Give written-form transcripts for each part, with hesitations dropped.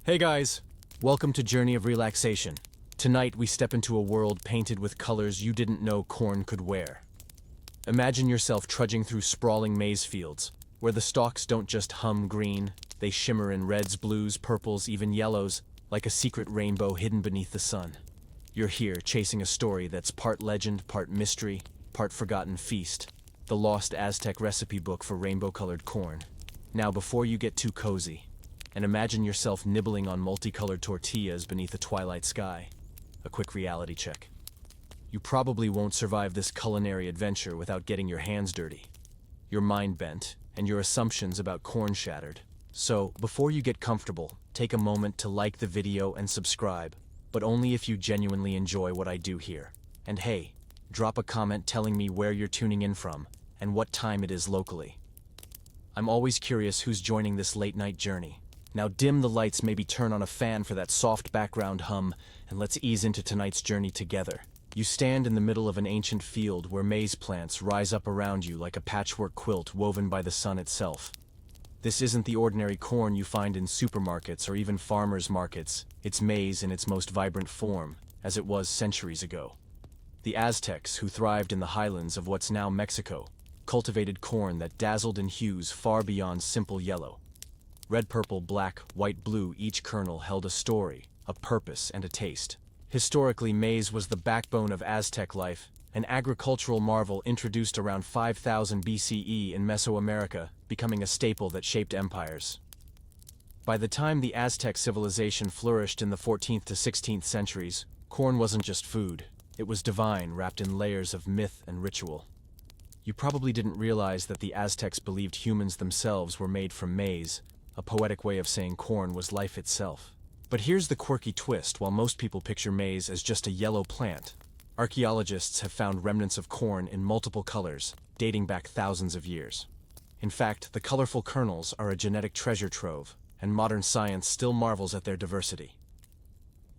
Hey guys, welcome to Journey of Relaxation. Tonight we step into a world painted with colors you didn't know corn could wear. Imagine yourself trudging through sprawling maize fields, where the stalks don't just hum green, they shimmer in reds, blues, purples, even yellows, like a secret rainbow hidden beneath the sun. You're here chasing a story that's part legend, part mystery, part forgotten feast. The Lost Aztec Recipe Book for rainbow-colored corn. Now before you get too cozy, and imagine yourself nibbling on multicolored tortillas beneath a twilight sky. A quick reality check. You probably won't survive this culinary adventure without getting your hands dirty, your mind bent, and your assumptions about corn shattered. So, before you get comfortable, take a moment to like the video and subscribe, but only if you genuinely enjoy what I do here. And hey, drop a comment telling me where you're tuning in from and what time it is locally. I'm always curious who's joining this late-night journey. Now dim the lights, maybe turn on a fan for that soft background hum, and let's ease into tonight's journey together. You stand in the middle of an ancient field where maize plants rise up around you like a patchwork quilt woven by the sun itself. This isn't the ordinary corn you find in supermarkets or even farmers' markets. It's maize in its most vibrant form, as it was centuries ago. The Aztecs, who thrived in the highlands of what's now Mexico, cultivated corn that dazzled in hues far beyond simple yellow. Red, purple, black, white, blue, each kernel held a story, a purpose, and a taste. Historically, maize was the backbone of Aztec life, an agricultural marvel introduced around 5000 BCE in Mesoamerica, becoming a staple that shaped empires. By the time the Aztec civilization flourished in the 14th to 16th centuries, corn wasn't just food. It was divine, wrapped in layers of myth and ritual. You probably didn't realize that the Aztecs believed humans themselves were made from maize, a poetic way of saying corn was life itself. But here's the quirky twist. While most people picture maize as just a yellow plant, archaeologists have found remnants of corn in multiple colors, dating back thousands of years. In fact, the colorful kernels are a genetic treasure trove, and modern science still marvels at their diversity.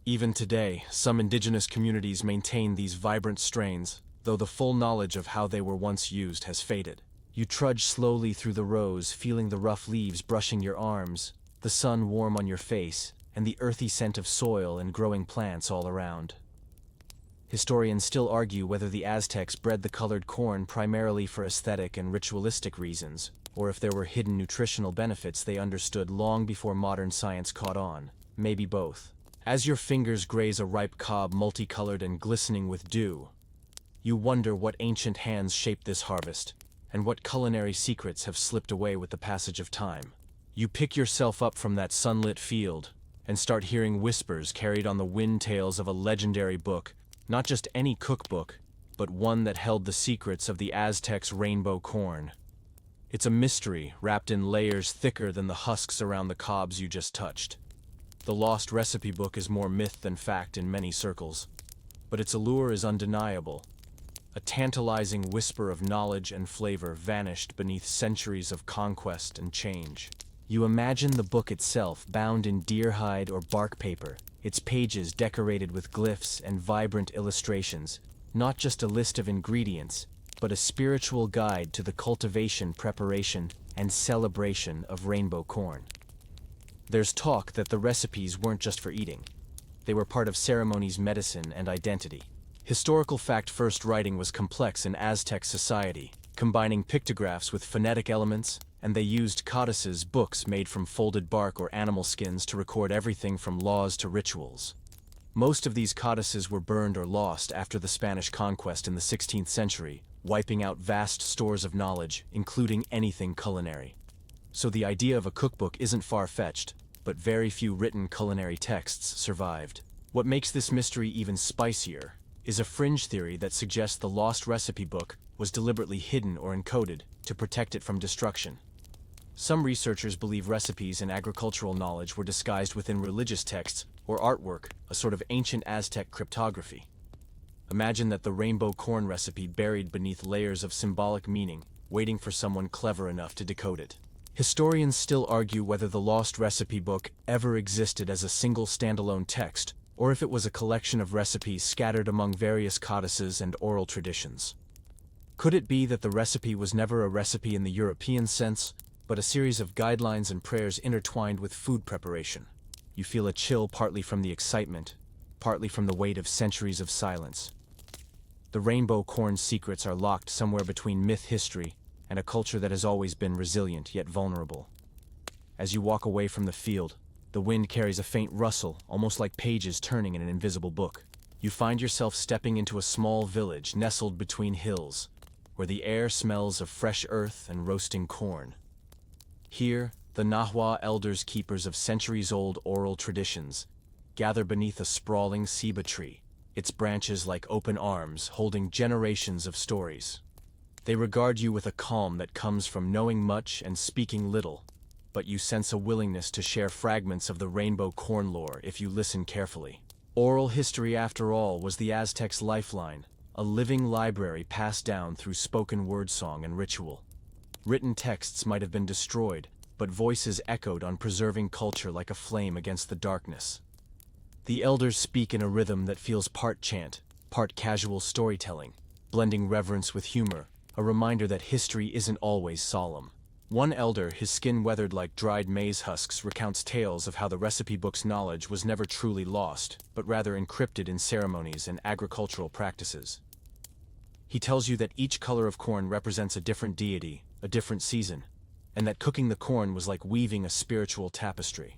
Even today, some indigenous communities maintain these vibrant strains, though the full knowledge of how they were once used has faded. You trudge slowly through the rows, feeling the rough leaves brushing your arms, the sun warm on your face, and the earthy scent of soil and growing plants all around. Historians still argue whether the Aztecs bred the colored corn primarily for aesthetic and ritualistic reasons, or if there were hidden nutritional benefits they understood long before modern science caught on. Maybe both. As your fingers graze a ripe cob multicolored and glistening with dew, you wonder what ancient hands shaped this harvest, and what culinary secrets have slipped away with the passage of time. You pick yourself up from that sunlit field and start hearing whispers carried on the wind tales of a legendary book, not just any cookbook, but one that held the secrets of the Aztecs' rainbow corn. It's a mystery wrapped in layers thicker than the husks around the cobs you just touched. The Lost Recipe Book is more myth than fact in many circles, but its allure is undeniable. A tantalizing whisper of knowledge and flavor vanished beneath centuries of conquest and change. You imagine the book itself bound in deer hide or bark paper, its pages decorated with glyphs and vibrant illustrations, not just a list of ingredients, but a spiritual guide to the cultivation, preparation, and celebration of rainbow corn. There's talk that the recipes weren't just for eating. They were part of ceremonies, medicine, and identity. Historical fact-first writing was complex in Aztec society, combining pictographs with phonetic elements, and they used codices, books made from folded bark or animal skins to record everything from laws to rituals. Most of these codices were burned or lost after the Spanish conquest in the 16th century, wiping out vast stores of knowledge, including anything culinary. So the idea of a cookbook isn't far-fetched, but very few written culinary texts survived. What makes this mystery even spicier is a fringe theory that suggests the Lost Recipe Book was deliberately hidden or encoded to protect it from destruction. Some researchers believe recipes and agricultural knowledge were disguised within religious texts or artwork, a sort of ancient Aztec cryptography. Imagine that the rainbow corn recipe buried beneath layers of symbolic meaning, waiting for someone clever enough to decode it. Historians still argue whether the Lost Recipe Book ever existed as a single standalone text, or if it was a collection of recipes scattered among various codices and oral traditions. Could it be that the recipe was never a recipe in the European sense, but a series of guidelines and prayers intertwined with food preparation? You feel a chill partly from the excitement, partly from the weight of centuries of silence. The rainbow corn's secrets are locked somewhere between myth history and a culture that has always been resilient yet vulnerable. As you walk away from the field, the wind carries a faint rustle, almost like pages turning in an invisible book. You find yourself stepping into a small village nestled between hills, where the air smells of fresh earth and roasting corn. Here, the Nahua elders, keepers of centuries-old oral traditions, gather beneath a sprawling ceiba tree, its branches like open arms holding generations of stories. They regard you with a calm that comes from knowing much and speaking little, but you sense a willingness to share fragments of the rainbow corn lore if you listen carefully. Oral history, after all, was the Aztecs' lifeline, a living library passed down through spoken word song and ritual. Written texts might have been destroyed, but voices echoed on preserving culture like a flame against the darkness. The elders speak in a rhythm that feels part chant, part casual storytelling, blending reverence with humor, a reminder that history isn't always solemn. One elder, his skin weathered like dried maize husks, recounts tales of how the recipe book's knowledge was never truly lost, but rather encrypted in ceremonies and agricultural practices. He tells you that each color of corn represents a different deity, a different season, and that cooking the corn was like weaving a spiritual tapestry.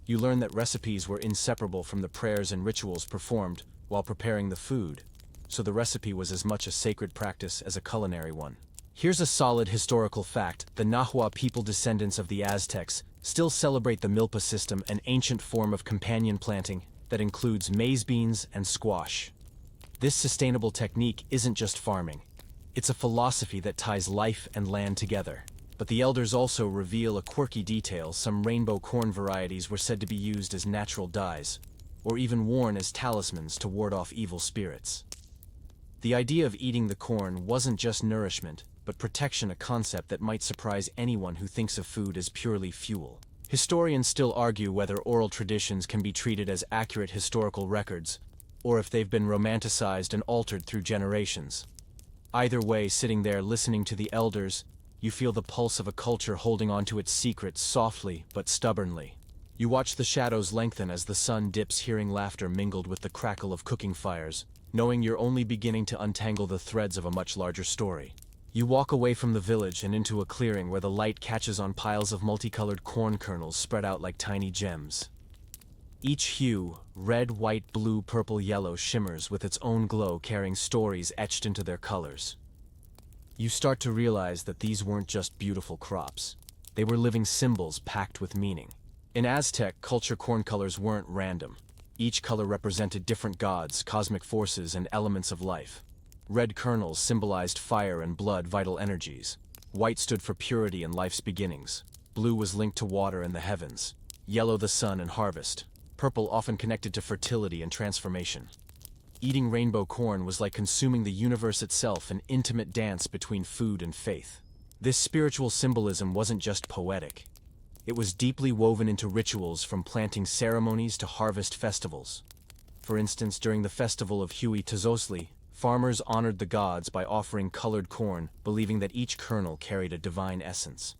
You learn that recipes were inseparable from the prayers and rituals performed while preparing the food, so the recipe was as much a sacred practice as a culinary one. Here's a solid historical fact: the Nahua people, descendants of the Aztecs, still celebrate the milpa system, an ancient form of companion planting that includes maize beans and squash. This sustainable technique isn't just farming. It's a philosophy that ties life and land together. But the elders also reveal a quirky detail: some rainbow corn varieties were said to be used as natural dyes, or even worn as talismans to ward off evil spirits. The idea of eating the corn wasn't just nourishment, but protection, a concept that might surprise anyone who thinks of food as purely fuel. Historians still argue whether oral traditions can be treated as accurate historical records, or if they've been romanticized and altered through generations. Either way, sitting there listening to the elders, you feel the pulse of a culture holding on to its secrets softly but stubbornly. You watch the shadows lengthen as the sun dips, hearing laughter mingled with the crackle of cooking fires, knowing you're only beginning to untangle the threads of a much larger story. You walk away from the village and into a clearing where the light catches on piles of multicolored corn kernels spread out like tiny gems. Each hue, red, white, blue, purple, yellow, shimmers with its own glow, carrying stories etched into their colors. You start to realize that these weren't just beautiful crops. They were living symbols packed with meaning. In Aztec culture, corn colors weren't random. Each color represented different gods, cosmic forces, and elements of life. Red kernels symbolized fire and blood, vital energies. White stood for purity and life's beginnings. Blue was linked to water and the heavens. Yellow, the sun and harvest. Purple, often connected to fertility and transformation. Eating rainbow corn was like consuming the universe itself, an intimate dance between food and faith. This spiritual symbolism wasn't just poetic. It was deeply woven into rituals, from planting ceremonies to harvest festivals. For instance, during the festival of Hui Tazosli, farmers honored the gods by offering colored corn, believing that each kernel carried a divine essence.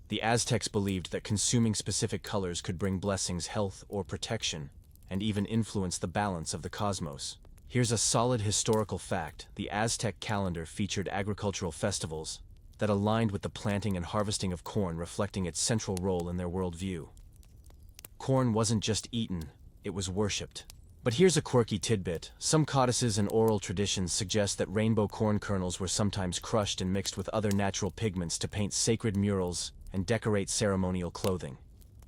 The Aztecs believed that consuming specific colors could bring blessings, health, or protection, and even influence the balance of the cosmos. Here's a solid historical fact: the Aztec calendar featured agricultural festivals that aligned with the planting and harvesting of corn, reflecting its central role in their worldview. Corn wasn't just eaten, it was worshipped. But here's a quirky tidbit: some codices and oral traditions suggest that rainbow corn kernels were sometimes crushed and mixed with other natural pigments to paint sacred murals and decorate ceremonial clothing.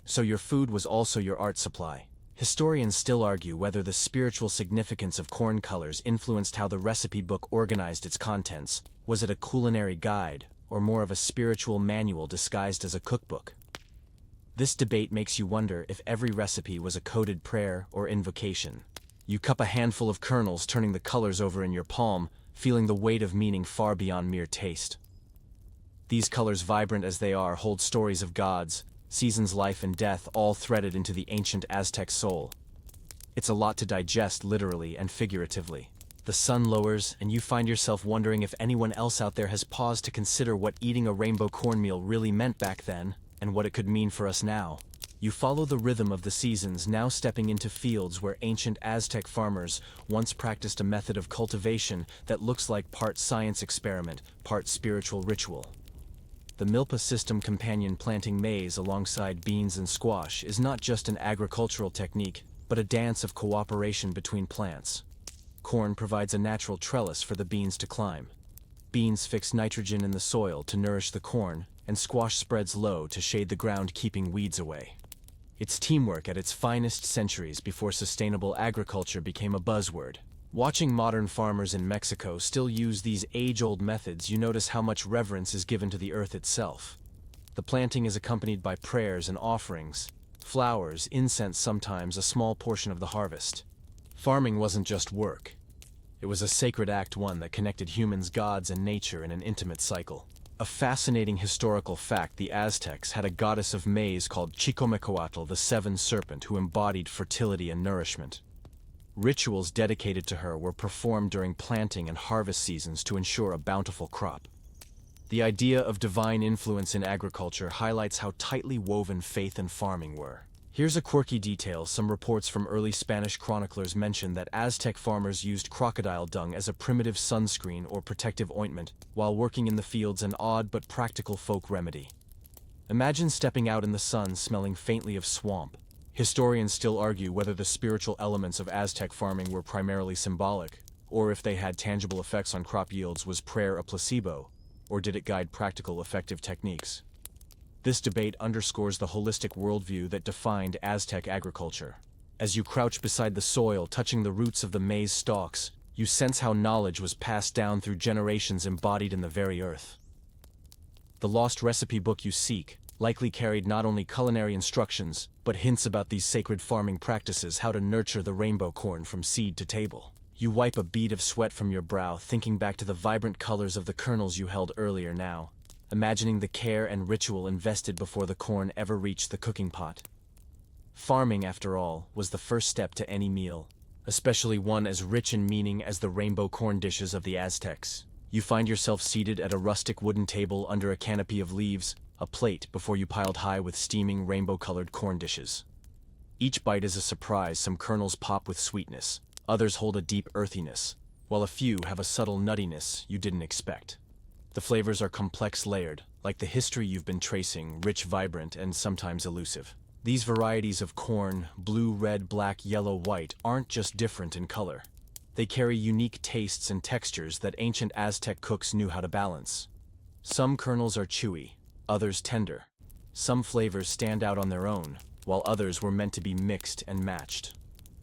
So your food was also your art supply. Historians still argue whether the spiritual significance of corn colors influenced how the recipe book organized its contents. Was it a culinary guide, or more of a spiritual manual disguised as a cookbook? This debate makes you wonder if every recipe was a coded prayer or invocation. You cup a handful of kernels, turning the colors over in your palm, feeling the weight of meaning far beyond mere taste. These colors, vibrant as they are, hold stories of gods, seasons, life and death, all threaded into the ancient Aztec soul. It's a lot to digest, literally and figuratively. The sun lowers, and you find yourself wondering if anyone else out there has paused to consider what eating a rainbow cornmeal really meant back then, and what it could mean for us now. You follow the rhythm of the seasons, now stepping into fields where ancient Aztec farmers once practiced a method of cultivation that looks like part science experiment, part spiritual ritual. The milpa system companion planting maize alongside beans and squash is not just an agricultural technique, but a dance of cooperation between plants. Corn provides a natural trellis for the beans to climb. Beans fix nitrogen in the soil to nourish the corn, and squash spreads low to shade the ground, keeping weeds away. It's teamwork at its finest centuries before sustainable agriculture became a buzzword. Watching modern farmers in Mexico still use these age-old methods, you notice how much reverence is given to the earth itself. The planting is accompanied by prayers and offerings, flowers, incense, sometimes a small portion of the harvest. Farming wasn't just work. It was a sacred act, one that connected humans, gods, and nature in an intimate cycle. A fascinating historical fact: the Aztecs had a goddess of maize called Chicomecoatl, the seven serpent, who embodied fertility and nourishment. Rituals dedicated to her were performed during planting and harvest seasons to ensure a bountiful crop. The idea of divine influence in agriculture highlights how tightly woven faith and farming were. Here's a quirky detail: some reports from early Spanish chroniclers mention that Aztec farmers used crocodile dung as a primitive sunscreen or protective ointment while working in the fields, an odd but practical folk remedy. Imagine stepping out in the sun smelling faintly of swamp. Historians still argue whether the spiritual elements of Aztec farming were primarily symbolic, or if they had tangible effects on crop yields. Was prayer a placebo, or did it guide practical, effective techniques? This debate underscores the holistic worldview that defined Aztec agriculture. As you crouch beside the soil, touching the roots of the maize stalks, you sense how knowledge was passed down through generations, embodied in the very earth. The lost recipe book you seek likely carried not only culinary instructions, but hints about these sacred farming practices, how to nurture the rainbow corn from seed to table. You wipe a bead of sweat from your brow, thinking back to the vibrant colors of the kernels you held earlier, now imagining the care and ritual invested before the corn ever reached the cooking pot. Farming, after all, was the first step to any meal, especially one as rich in meaning as the rainbow corn dishes of the Aztecs. You find yourself seated at a rustic wooden table under a canopy of leaves, a plate before you piled high with steaming rainbow-colored corn dishes. Each bite is a surprise. Some kernels pop with sweetness, others hold a deep earthiness, while a few have a subtle nuttiness you didn't expect. The flavors are complex, layered, like the history you've been tracing, rich, vibrant, and sometimes elusive. These varieties of corn, blue, red, black, yellow, white, aren't just different in color. They carry unique tastes and textures that ancient Aztec cooks knew how to balance. Some kernels are chewy, others tender. Some flavors stand out on their own, while others were meant to be mixed and matched.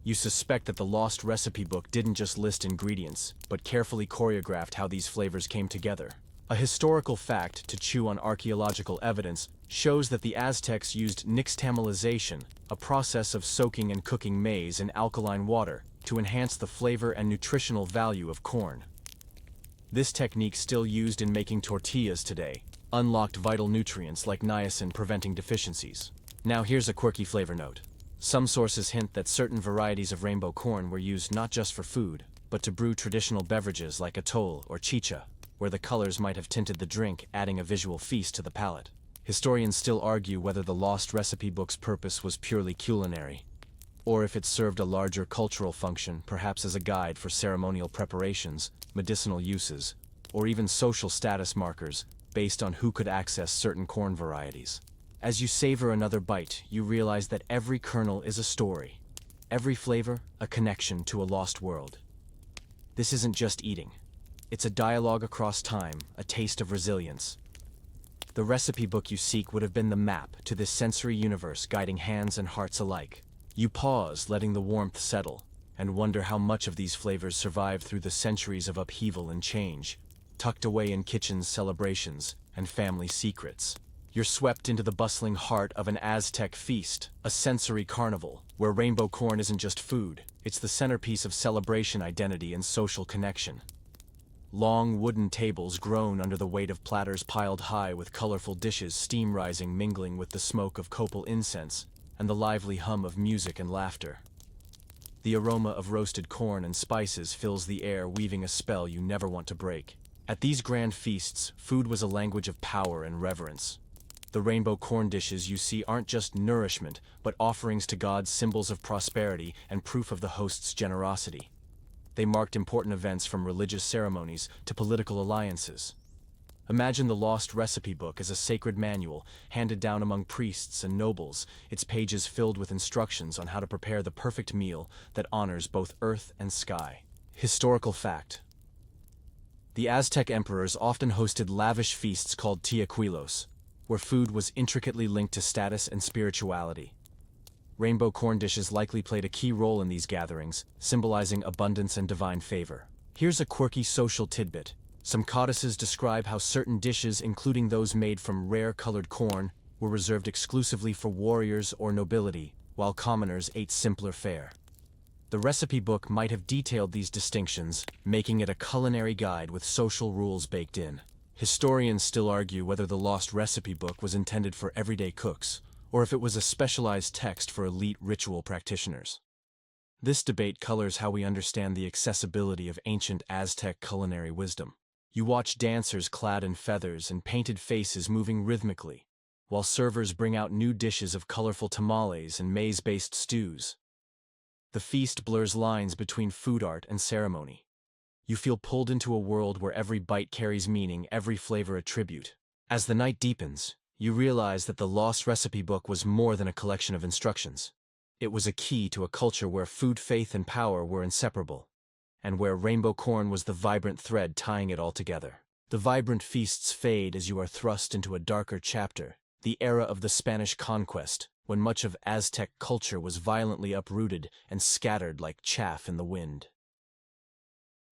You suspect that the lost recipe book didn't just list ingredients, but carefully choreographed how these flavors came together. A historical fact to chew on: archaeological evidence shows that the Aztecs used nixtamalization, a process of soaking and cooking maize in alkaline water, to enhance the flavor and nutritional value of corn. This technique, still used in making tortillas today, unlocked vital nutrients like niacin, preventing deficiencies. Now here's a quirky flavor note. Some sources hint that certain varieties of rainbow corn were used not just for food, but to brew traditional beverages like atole or chicha, where the colors might have tinted the drink, adding a visual feast to the palate. Historians still argue whether the lost recipe book's purpose was purely culinary, or if it served a larger cultural function, perhaps as a guide for ceremonial preparations, medicinal uses, or even social status markers, based on who could access certain corn varieties. As you savor another bite, you realize that every kernel is a story, every flavor a connection to a lost world. This isn't just eating. It's a dialogue across time, a taste of resilience. The recipe book you seek would have been the map to this sensory universe, guiding hands and hearts alike. You pause, letting the warmth settle, and wonder how much of these flavors survived through the centuries of upheaval and change, tucked away in kitchens, celebrations, and family secrets. You're swept into the bustling heart of an Aztec feast, a sensory carnival, where rainbow corn isn't just food, it's the centerpiece of celebration, identity, and social connection. Long wooden tables groan under the weight of platters piled high with colorful dishes, steam rising, mingling with the smoke of copal incense and the lively hum of music and laughter. The aroma of roasted corn and spices fills the air, weaving a spell you never want to break. At these grand feasts, food was a language of power and reverence. The rainbow corn dishes you see aren't just nourishment, but offerings to gods, symbols of prosperity, and proof of the host's generosity. They marked important events from religious ceremonies to political alliances. Imagine the Lost Recipe Book as a sacred manual handed down among priests and nobles, its pages filled with instructions on how to prepare the perfect meal that honors both earth and sky. Historical fact: the Aztec emperors often hosted lavish feasts called tiaquilos, where food was intricately linked to status and spirituality. Rainbow corn dishes likely played a key role in these gatherings, symbolizing abundance and divine favor. Here's a quirky social tidbit. Some codices describe how certain dishes, including those made from rare colored corn, were reserved exclusively for warriors or nobility, while commoners ate simpler fare. The recipe book might have detailed these distinctions, making it a culinary guide with social rules baked in. Historians still argue whether the Lost Recipe Book was intended for everyday cooks, or if it was a specialized text for elite ritual practitioners. This debate colors how we understand the accessibility of ancient Aztec culinary wisdom. You watch dancers clad in feathers and painted faces moving rhythmically, while servers bring out new dishes of colorful tamales and maize-based stews. The feast blurs lines between food art and ceremony. You feel pulled into a world where every bite carries meaning, every flavor a tribute. As the night deepens, you realize that the Lost Recipe Book was more than a collection of instructions. It was a key to a culture where food, faith, and power were inseparable, and where rainbow corn was the vibrant thread tying it all together. The vibrant feasts fade as you are thrust into a darker chapter, the era of the Spanish conquest, when much of Aztec culture was violently uprooted and scattered like chaff in the wind.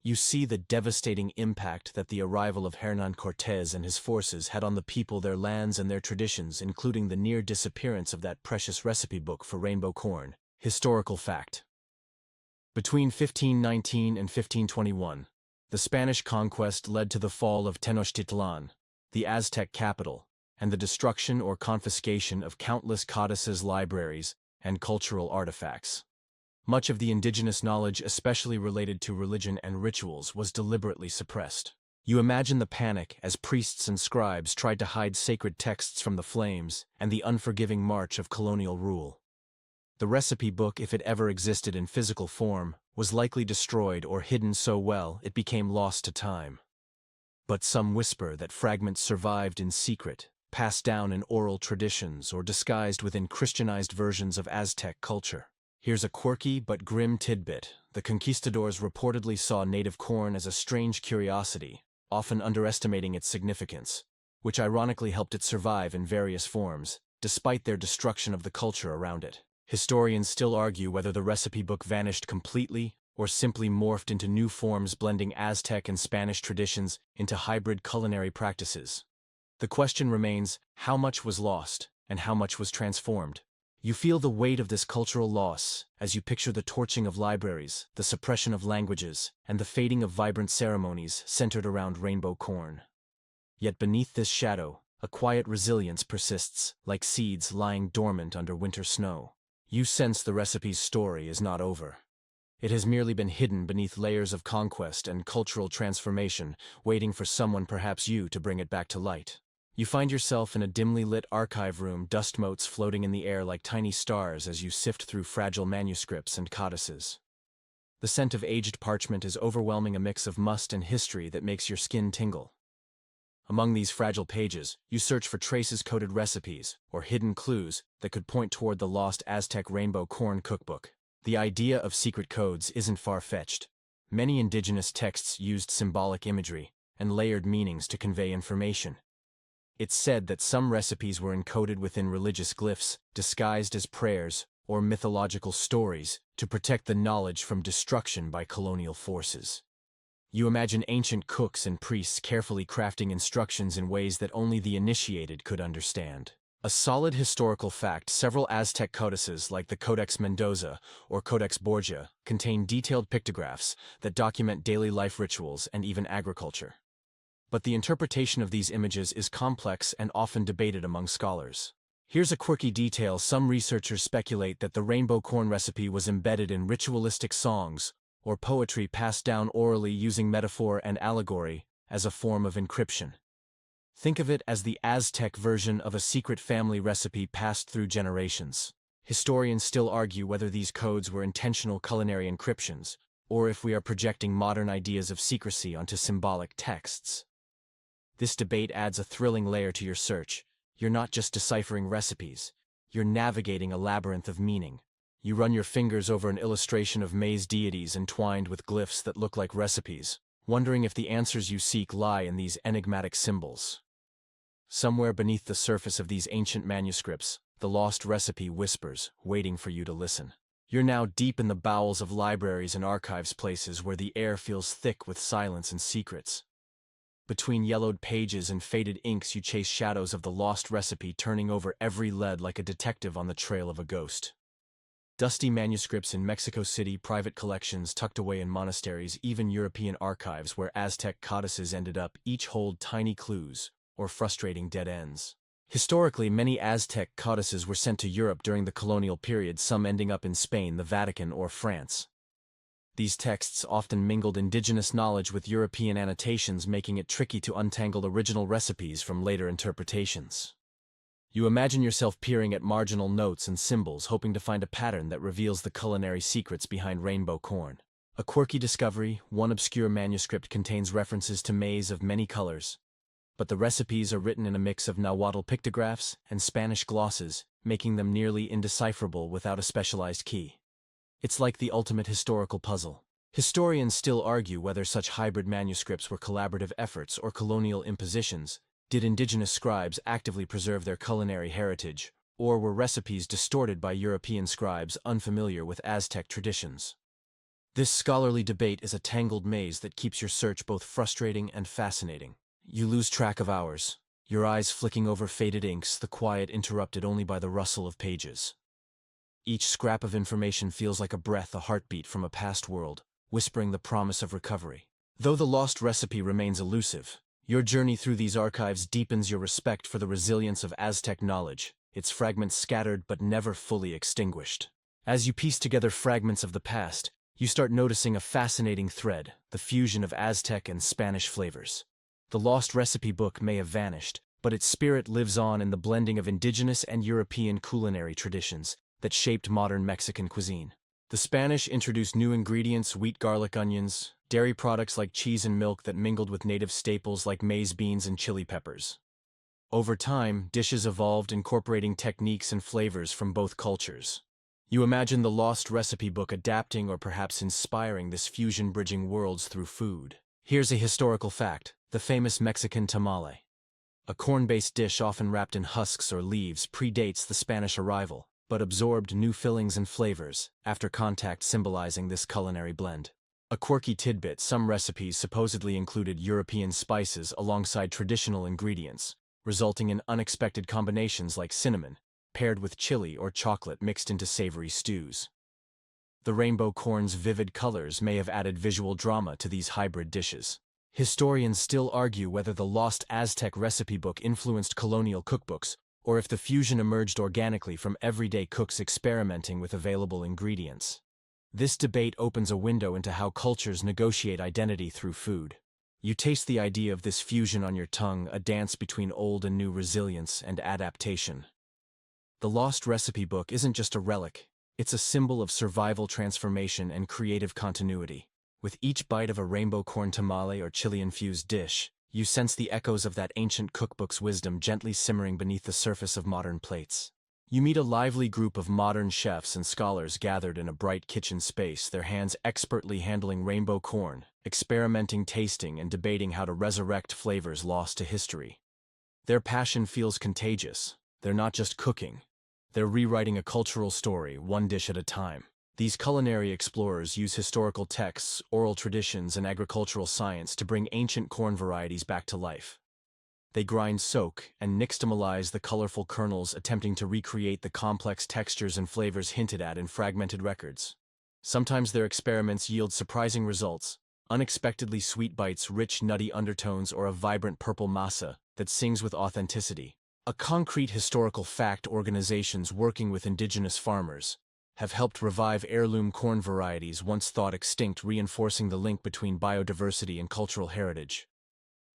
You see the devastating impact that the arrival of Hernán Cortés and his forces had on the people, their lands, and their traditions, including the near disappearance of that precious recipe book for rainbow corn. Historical fact: between 1519 and 1521, the Spanish conquest led to the fall of Tenochtitlan, the Aztec capital, and the destruction or confiscation of countless codices, libraries, and cultural artifacts. Much of the indigenous knowledge, especially related to religion and rituals, was deliberately suppressed. You imagine the panic as priests and scribes tried to hide sacred texts from the flames and the unforgiving march of colonial rule. The recipe book, if it ever existed in physical form, was likely destroyed or hidden so well it became lost to time. But some whisper that fragments survived in secret, passed down in oral traditions, or disguised within Christianized versions of Aztec culture. Here's a quirky but grim tidbit. The conquistadors reportedly saw native corn as a strange curiosity, often underestimating its significance, which ironically helped it survive in various forms, despite their destruction of the culture around it. Historians still argue whether the recipe book vanished completely or simply morphed into new forms, blending Aztec and Spanish traditions into hybrid culinary practices. The question remains, how much was lost and how much was transformed? You feel the weight of this cultural loss as you picture the torching of libraries, the suppression of languages, and the fading of vibrant ceremonies centered around rainbow corn. Yet beneath this shadow, a quiet resilience persists, like seeds lying dormant under winter snow. You sense the recipe's story is not over. It has merely been hidden beneath layers of conquest and cultural transformation, waiting for someone, perhaps you, to bring it back to light. You find yourself in a dimly lit archive room, dust motes floating in the air like tiny stars as you sift through fragile manuscripts and codices. The scent of aged parchment is overwhelming, a mix of must and history that makes your skin tingle. Among these fragile pages, you search for traces-coded recipes or hidden clues that could point toward the Lost Aztec Rainbow Corn Cookbook. The idea of secret codes isn't far-fetched. Many indigenous texts used symbolic imagery and layered meanings to convey information. It's said that some recipes were encoded within religious glyphs, disguised as prayers or mythological stories, to protect the knowledge from destruction by colonial forces. You imagine ancient cooks and priests carefully crafting instructions in ways that only the initiated could understand. A solid historical fact: several Aztec codices, like the Codex Mendoza or Codex Borgia, contain detailed pictographs that document daily life rituals and even agriculture. But the interpretation of these images is complex and often debated among scholars. Here's a quirky detail: some researchers speculate that the rainbow corn recipe was embedded in ritualistic songs or poetry passed down orally using metaphor and allegory as a form of encryption. Think of it as the Aztec version of a secret family recipe passed through generations. Historians still argue whether these codes were intentional culinary encryptions, or if we are projecting modern ideas of secrecy onto symbolic texts. This debate adds a thrilling layer to your search. You're not just deciphering recipes, you're navigating a labyrinth of meaning. You run your fingers over an illustration of maize deities entwined with glyphs that look like recipes, wondering if the answers you seek lie in these enigmatic symbols. Somewhere beneath the surface of these ancient manuscripts, the lost recipe whispers, waiting for you to listen. You're now deep in the bowels of libraries and archives, places where the air feels thick with silence and secrets. Between yellowed pages and faded inks, you chase shadows of the lost recipe, turning over every lead like a detective on the trail of a ghost. Dusty manuscripts in Mexico City, private collections tucked away in monasteries, even European archives where Aztec codices ended up, each hold tiny clues or frustrating dead ends. Historically, many Aztec codices were sent to Europe during the colonial period, some ending up in Spain, the Vatican, or France. These texts often mingled indigenous knowledge with European annotations, making it tricky to untangle original recipes from later interpretations. You imagine yourself peering at marginal notes and symbols, hoping to find a pattern that reveals the culinary secrets behind rainbow corn. A quirky discovery: one obscure manuscript contains references to maize of many colors, but the recipes are written in a mix of Nahuatl pictographs and Spanish glosses, making them nearly indecipherable without a specialized key. It's like the ultimate historical puzzle. Historians still argue whether such hybrid manuscripts were collaborative efforts or colonial impositions. Did indigenous scribes actively preserve their culinary heritage, or were recipes distorted by European scribes unfamiliar with Aztec traditions? This scholarly debate is a tangled maze that keeps your search both frustrating and fascinating. You lose track of hours, your eyes flicking over faded inks, the quiet interrupted only by the rustle of pages. Each scrap of information feels like a breath, a heartbeat from a past world, whispering the promise of recovery. Though the lost recipe remains elusive, your journey through these archives deepens your respect for the resilience of Aztec knowledge, its fragments scattered but never fully extinguished. As you piece together fragments of the past, you start noticing a fascinating thread: the fusion of Aztec and Spanish flavors. The Lost Recipe Book may have vanished, but its spirit lives on in the blending of indigenous and European culinary traditions that shaped modern Mexican cuisine. The Spanish introduced new ingredients: wheat, garlic, onions, dairy products like cheese and milk that mingled with native staples like maize beans and chili peppers. Over time, dishes evolved, incorporating techniques and flavors from both cultures. You imagine the Lost Recipe Book adapting or perhaps inspiring this fusion, bridging worlds through food. Here's a historical fact: the famous Mexican tamale, a corn-based dish often wrapped in husks or leaves, predates the Spanish arrival, but absorbed new fillings and flavors after contact, symbolizing this culinary blend. A quirky tidbit: some recipes supposedly included European spices alongside traditional ingredients, resulting in unexpected combinations like cinnamon, paired with chili, or chocolate mixed into savory stews. The rainbow corn's vivid colors may have added visual drama to these hybrid dishes. Historians still argue whether the Lost Aztec Recipe Book influenced colonial cookbooks, or if the fusion emerged organically from everyday cooks experimenting with available ingredients. This debate opens a window into how cultures negotiate identity through food. You taste the idea of this fusion on your tongue, a dance between old and new, resilience and adaptation. The Lost Recipe Book isn't just a relic, it's a symbol of survival, transformation, and creative continuity. With each bite of a rainbow corn tamale or chili-infused dish, you sense the echoes of that ancient cookbook's wisdom gently simmering beneath the surface of modern plates. You meet a lively group of modern chefs and scholars gathered in a bright kitchen space, their hands expertly handling rainbow corn, experimenting, tasting, and debating how to resurrect flavors lost to history. Their passion feels contagious. They're not just cooking, they're rewriting a cultural story, one dish at a time. These culinary explorers use historical texts, oral traditions, and agricultural science to bring ancient corn varieties back to life. They grind, soak, and nixtamalize the colorful kernels, attempting to recreate the complex textures and flavors hinted at in fragmented records. Sometimes their experiments yield surprising results: unexpectedly sweet bites, rich nutty undertones, or a vibrant purple masa that sings with authenticity. A concrete historical fact: organizations working with indigenous farmers have helped revive heirloom corn varieties once thought extinct, reinforcing the link between biodiversity and cultural heritage.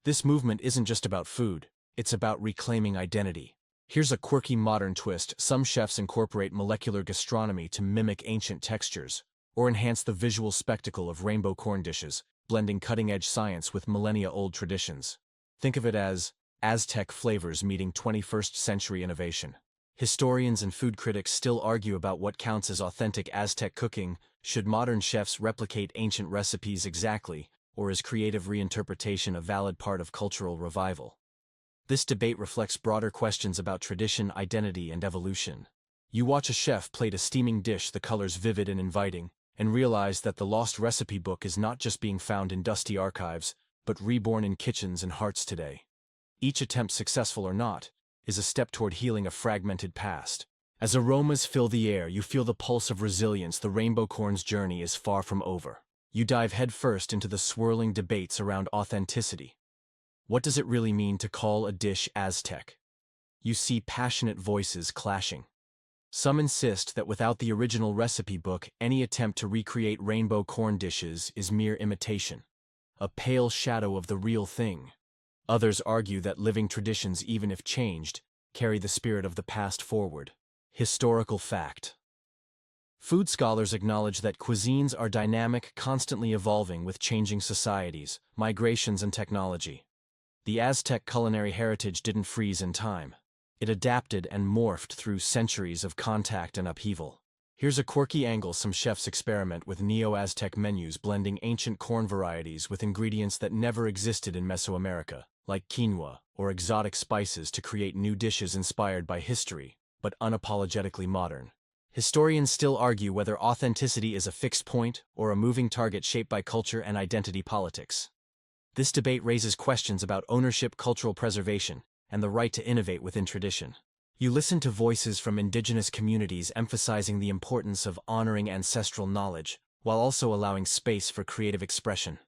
This movement isn't just about food, It's about reclaiming identity. Here's a quirky modern twist. Some chefs incorporate molecular gastronomy to mimic ancient textures, or enhance the visual spectacle of rainbow corn dishes, blending cutting-edge science with millennia-old traditions. Think of it as Aztec flavors meeting 21st century innovation. Historians and food critics still argue about what counts as authentic Aztec cooking. Should modern chefs replicate ancient recipes exactly, or is creative reinterpretation a valid part of cultural revival? This debate reflects broader questions about tradition, identity, and evolution. You watch a chef plate a steaming dish, the colors vivid and inviting, and realize that the Lost Recipe Book is not just being found in dusty archives, but reborn in kitchens and hearts today. Each attempt, successful or not, is a step toward healing a fragmented past. As aromas fill the air, you feel the pulse of resilience. The rainbow corn's journey is far from over. You dive headfirst into the swirling debates around authenticity. What does it really mean to call a dish Aztec? You see passionate voices clashing. Some insist that without the original recipe book, any attempt to recreate rainbow corn dishes is mere imitation, a pale shadow of the real thing. Others argue that living traditions, even if changed, carry the spirit of the past forward. Historical fact. Food scholars acknowledge that cuisines are dynamic, constantly evolving with changing societies, migrations, and technology. The Aztec culinary heritage didn't freeze in time. It adapted and morphed through centuries of contact and upheaval. Here's a quirky angle. Some chefs experiment with Neo-Aztec menus, blending ancient corn varieties with ingredients that never existed in Mesoamerica, like quinoa or exotic spices, to create new dishes inspired by history, but unapologetically modern. Historians still argue whether authenticity is a fixed point or a moving target shaped by culture and identity politics. This debate raises questions about ownership, cultural preservation, and the right to innovate within tradition. You listen to voices from indigenous communities emphasizing the importance of honoring ancestral knowledge, while also allowing space for creative expression.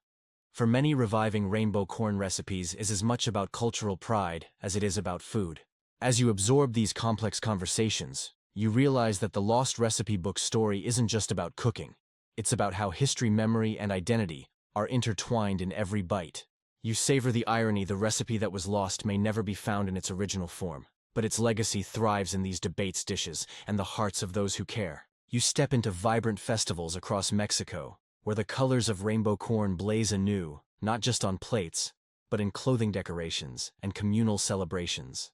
For many, reviving rainbow corn recipes is as much about cultural pride as it is about food. As you absorb these complex conversations, you realize that the Lost Recipe Book story isn't just about cooking. It's about how history, memory, and identity are intertwined in every bite. You savor the irony. The recipe that was lost may never be found in its original form, but its legacy thrives in these debates, dishes, and the hearts of those who care. You step into vibrant festivals across Mexico, where the colors of rainbow corn blaze anew, not just on plates, but in clothing decorations and communal celebrations.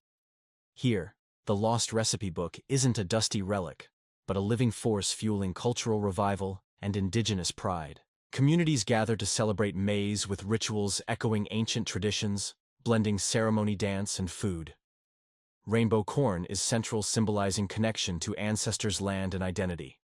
Here, the Lost Recipe Book isn't a dusty relic, but a living force fueling cultural revival and indigenous pride. Communities gather to celebrate maize with rituals echoing ancient traditions, blending ceremony, dance, and food. Rainbow corn is central, symbolizing connection to ancestors, land, and identity.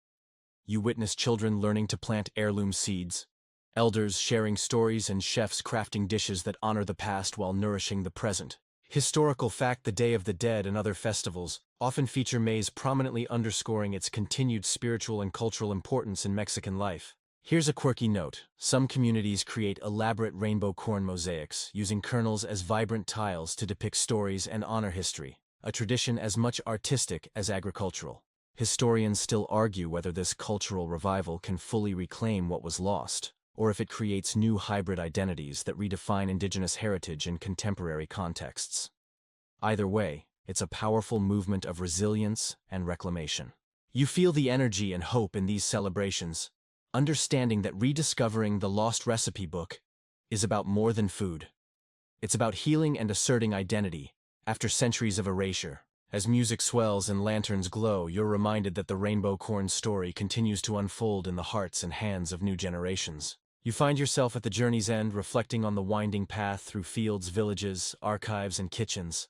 You witness children learning to plant heirloom seeds, elders sharing stories, and chefs crafting dishes that honor the past while nourishing the present. Historical fact. The Day of the Dead and other festivals often feature maize prominently, underscoring its continued spiritual and cultural importance in Mexican life. Here's a quirky note. Some communities create elaborate rainbow corn mosaics, using kernels as vibrant tiles to depict stories and honor history, a tradition as much artistic as agricultural. Historians still argue whether this cultural revival can fully reclaim what was lost, or if it creates new hybrid identities that redefine indigenous heritage in contemporary contexts. Either way, it's a powerful movement of resilience and reclamation. You feel the energy and hope in these celebrations, understanding that rediscovering the Lost Recipe Book is about more than food. It's about healing and asserting identity after centuries of erasure. As music swells and lanterns glow, you're reminded that the rainbow corn story continues to unfold in the hearts and hands of new generations. You find yourself at the journey's end, reflecting on the winding path through fields, villages, archives, and kitchens.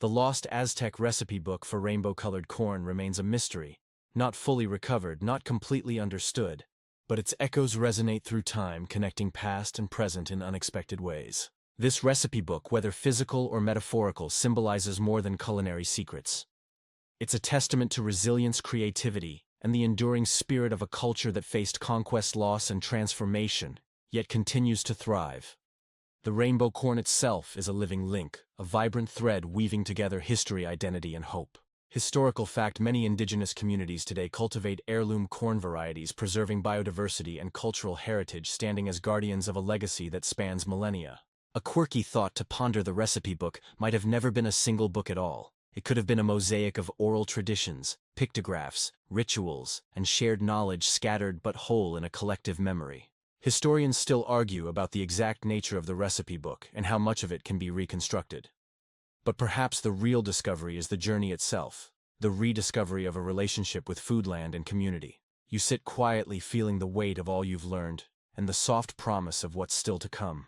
The Lost Aztec Recipe Book for rainbow-colored corn remains a mystery, not fully recovered, not completely understood, but its echoes resonate through time, connecting past and present in unexpected ways. This recipe book, whether physical or metaphorical, symbolizes more than culinary secrets. It's a testament to resilience, creativity, and the enduring spirit of a culture that faced conquest, loss, and transformation, yet continues to thrive. The rainbow corn itself is a living link, a vibrant thread weaving together history, identity, and hope. Historical fact. Many indigenous communities today cultivate heirloom corn varieties, preserving biodiversity and cultural heritage, standing as guardians of a legacy that spans millennia. A quirky thought to ponder: the recipe book might have never been a single book at all. It could have been a mosaic of oral traditions, pictographs, rituals, and shared knowledge scattered but whole in a collective memory. Historians still argue about the exact nature of the recipe book and how much of it can be reconstructed. But perhaps the real discovery is the journey itself, the rediscovery of a relationship with foodland and community. You sit quietly feeling the weight of all you've learned and the soft promise of what's still to come.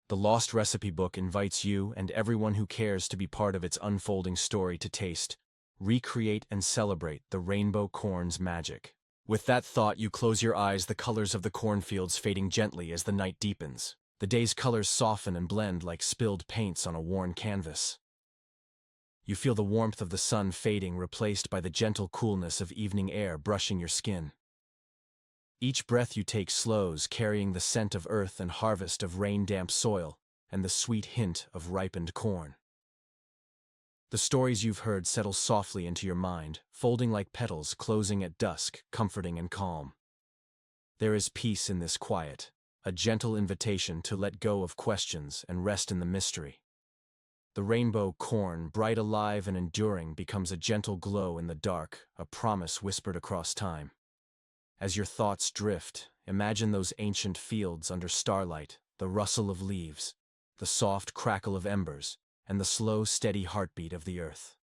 The Lost Recipe Book invites you and everyone who cares to be part of its unfolding story, to taste, recreate, and celebrate the rainbow corn's magic. With that thought, you close your eyes, the colors of the cornfields fading gently as the night deepens. The day's colors soften and blend like spilled paints on a worn canvas. You feel the warmth of the sun fading, replaced by the gentle coolness of evening air brushing your skin. Each breath you take slows, carrying the scent of earth and harvest, of rain-damp soil, and the sweet hint of ripened corn. The stories you've heard settle softly into your mind, folding like petals closing at dusk, comforting and calm. There is peace in this quiet, a gentle invitation to let go of questions and rest in the mystery. The rainbow corn, bright, alive, and enduring, becomes a gentle glow in the dark, a promise whispered across time. As your thoughts drift, imagine those ancient fields under starlight, the rustle of leaves, the soft crackle of embers, and the slow, steady heartbeat of the earth.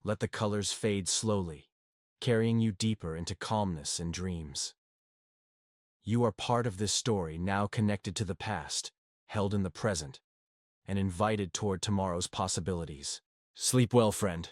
Let the colors fade slowly, carrying you deeper into calmness and dreams. You are part of this story, now connected to the past, held in the present, and invited toward tomorrow's possibilities. Sleep well, friend.